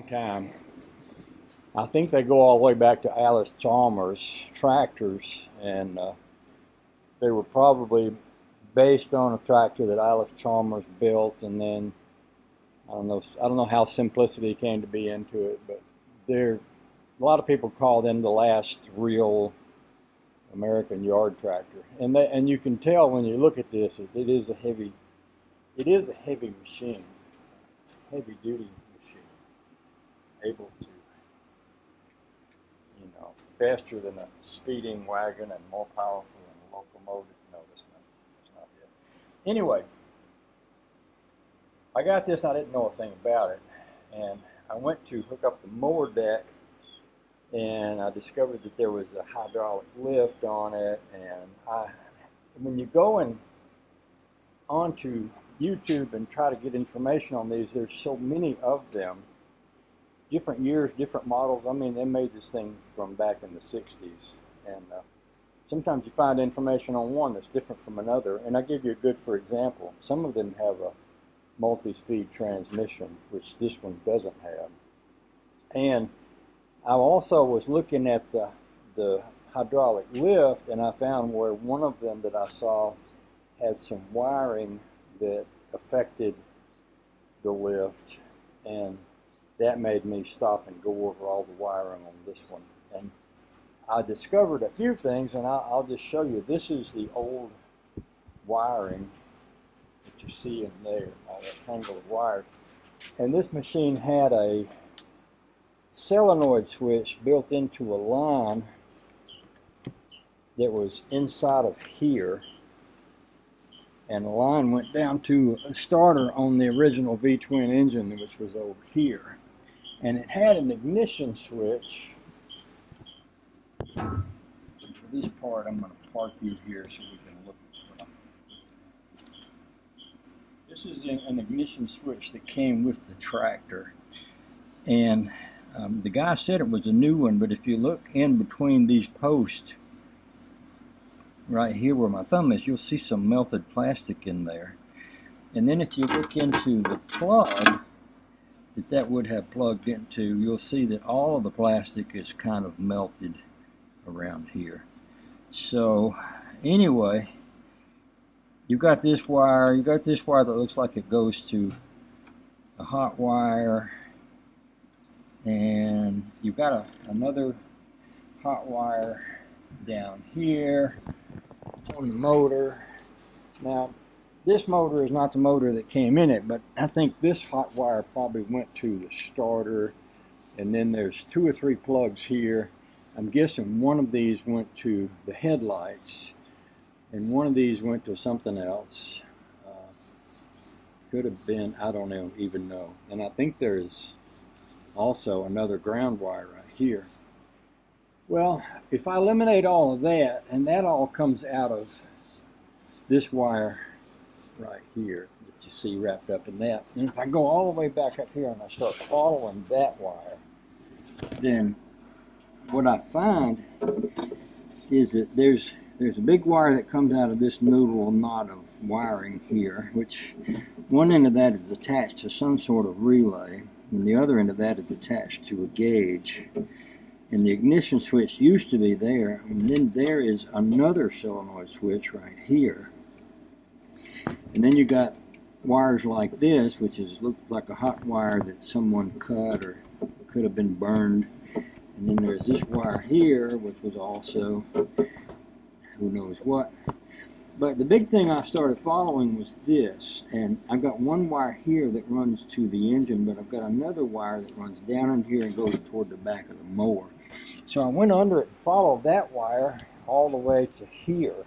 long time. I think they go all the way back to Alice Chalmers tractors, and they were probably based on a tractor that Alice Chalmers built, and then I don't know how simplicity came to be into it, but a lot of people call them the last real American yard tractor, and you can tell when you look at this, it is a heavy machine, heavy duty machine, able to, faster than a speeding wagon and more powerful than a locomotive. No, that's not it. Anyway, I got this, I didn't know a thing about it, and I went to hook up the mower deck, and I discovered that there was a hydraulic lift on it, and when you go onto YouTube and try to get information on these, there's so many of them, different years, different models. I mean, they made this thing from back in the 60s, and sometimes you find information on one that's different from another, and I'll give you a good for example. Some of them have a multi-speed transmission, which this one doesn't have. And I also was looking at the hydraulic lift, and I found where one of them that I saw had some wiring that affected the lift, and that made me stop and go over all the wiring on this one. And I discovered a few things, and I'll just show you. This is the old wiring that you see in there, that tangle of wires. And this machine had a solenoid switch built into a line that was inside of here, and the line went down to a starter on the original V-twin engine, which was over here, and it had an ignition switch. For this part, I'm going to park you here so we can look at it. This is an ignition switch that came with the tractor, and the guy said it was a new one, but if you look in between these posts right here where my thumb is, you'll see some melted plastic in there. And then if you look into the plug that would have plugged into, you'll see that all of the plastic is kind of melted around here. So anyway, you've got this wire that looks like it goes to a hot wire, and you've got another hot wire down here on the motor. Now, this motor is not the motor that came in it, but I think this hot wire probably went to the starter, and then there's 2 or 3 plugs here. I'm guessing one of these went to the headlights, and one of these went to something else. Could have been, I don't even know. And I think there's also another ground wire right here. Well, if I eliminate all of that, and that all comes out of this wire right here that you see wrapped up in that, and if I go all the way back up here and I start following that wire, then what I find is that there's a big wire that comes out of this little knot of wiring here, which one end of that is attached to some sort of relay, and the other end of that is attached to a gauge. And the ignition switch used to be there, and then there is another solenoid switch right here. And then you got wires like this, which looked like a hot wire that someone cut or could have been burned. And then there's this wire here, which was also who knows what. But the big thing I started following was this, and I've got one wire here that runs to the engine, but I've got another wire that runs down in here and goes toward the back of the mower. So I went under it and followed that wire all the way to here.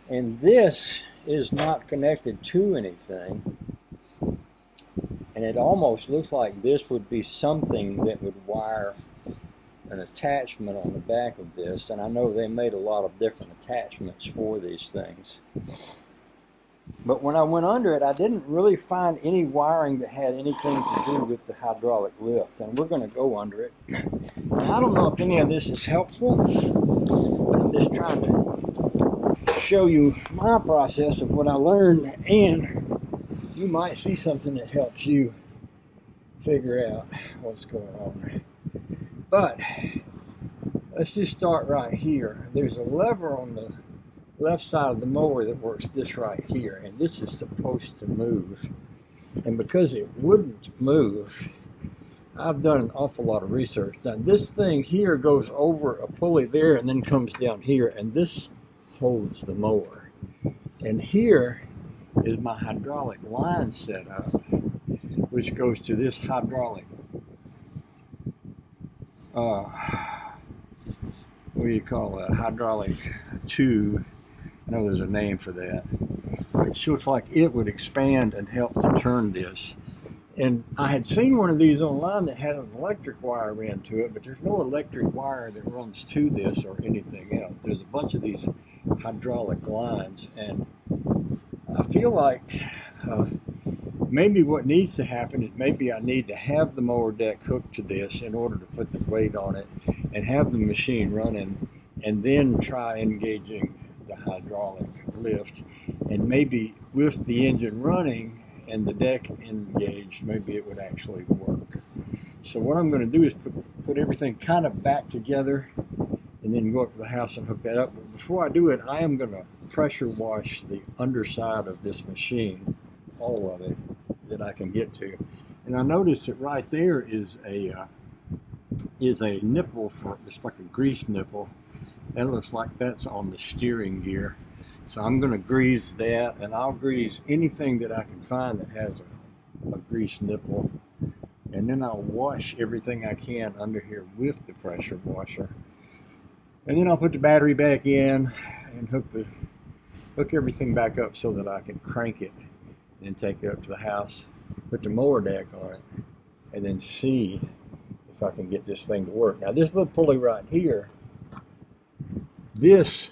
And this is not connected to anything. And it almost looks like this would be something that would wire an attachment on the back of this. And I know they made a lot of different attachments for these things. But when I went under it, I didn't really find any wiring that had anything to do with the hydraulic lift. And we're going to go under it. Now, I don't know if any of this is helpful, but I'm just trying to show you my process of what I learned, and you might see something that helps you figure out what's going on. But let's just start right here. There's a lever on the left side of the mower that works this right here, and this is supposed to move. And because it wouldn't move, I've done an awful lot of research. Now this thing here goes over a pulley there and then comes down here, and this holds the mower. And here is my hydraulic line set up, which goes to this hydraulic what do you call that, hydraulic tube. I know there's a name for that. It looks like it would expand and help to turn this. And I had seen one of these online that had an electric wire ran to it, but there's no electric wire that runs to this or anything else. There's a bunch of these hydraulic lines, and I feel like maybe what needs to happen is maybe I need to have the mower deck hooked to this in order to put the weight on it and have the machine running, and then try engaging the hydraulic lift. And maybe with the engine running and the deck engaged, maybe it would actually work. So what I'm going to do is put everything kind of back together and then go up to the house and hook that up. But before I do it, I am going to pressure wash the underside of this machine, all of it that I can get to. And I noticed that right there is a nipple for, it's like a grease nipple. That looks like that's on the steering gear. So I'm going to grease that, and I'll grease anything that I can find that has a grease nipple. And then I'll wash everything I can under here with the pressure washer. And then I'll put the battery back in and hook everything back up so that I can crank it and take it up to the house, put the mower deck on it, and then see if I can get this thing to work. Now this little pulley right here, this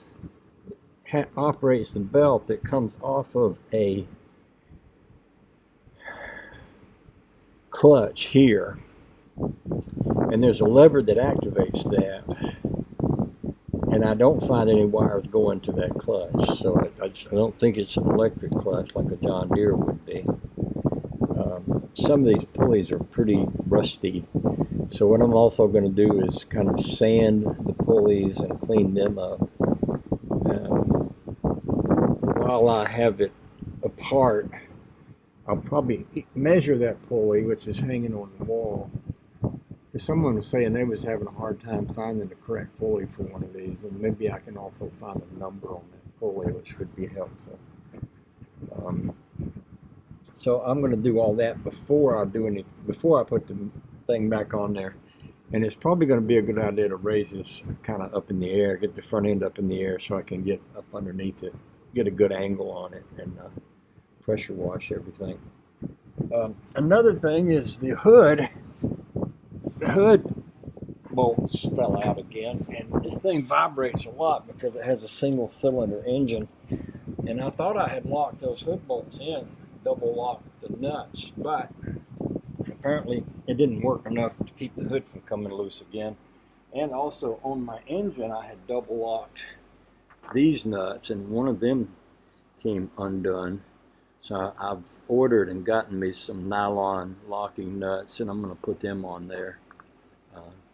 operates the belt that comes off of a clutch here, and there's a lever that activates that, and I don't find any wires going to that clutch, so I don't think it's an electric clutch like a John Deere would be. Some of these pulleys are pretty rusty, so what I'm also going to do is kind of sand the pulleys and clean them up. While I have it apart, I'll probably measure that pulley, which is hanging on the wall. Because someone was saying they was having a hard time finding the correct pulley for one of these, and maybe I can also find a number on that pulley, which would be helpful. So I'm going to do all that before I put the thing back on there. And it's probably going to be a good idea to raise this kind of up in the air, get the front end up in the air so I can get up underneath it, get a good angle on it, and pressure wash everything. Another thing is the hood. The hood bolts fell out again, and this thing vibrates a lot because it has a single cylinder engine. And I thought I had locked those hood bolts in, double locked the nuts, but apparently it didn't work enough to keep the hood from coming loose again. And also on my engine I had double locked these nuts, and one of them came undone. So I've ordered and gotten me some nylon locking nuts, and I'm going to put them on there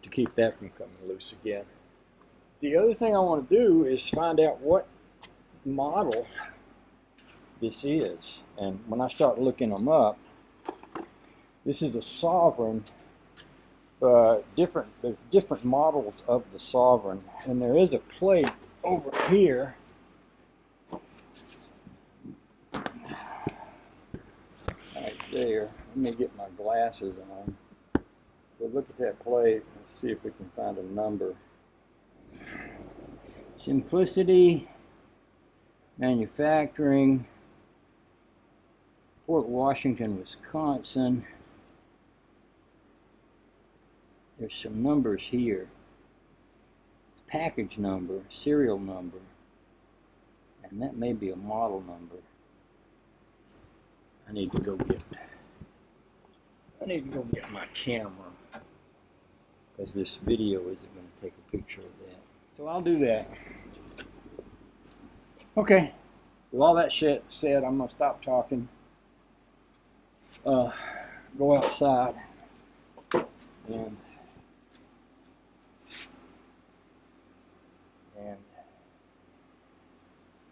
to keep that from coming loose again. The other thing I want to do is find out what model this is. And when I start looking them up, this is a Sovereign, but there's different models of the Sovereign, and there is a plate over here right there. Let me get my glasses on. We'll look at that plate and see if we can find a number. Simplicity Manufacturing, Fort Washington, Wisconsin. There's some numbers here. Package number, serial number, and that may be a model number. I need to go get my camera, because this video isn't going to take a picture of that. So I'll do that. Okay, with all that shit said, I'm going to stop talking, go outside, and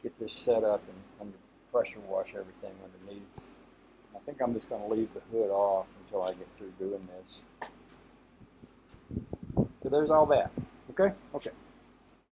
get this set up and under pressure wash everything underneath. I think I'm just going to leave the hood off until I get through doing this. So there's all that. Okay? Okay.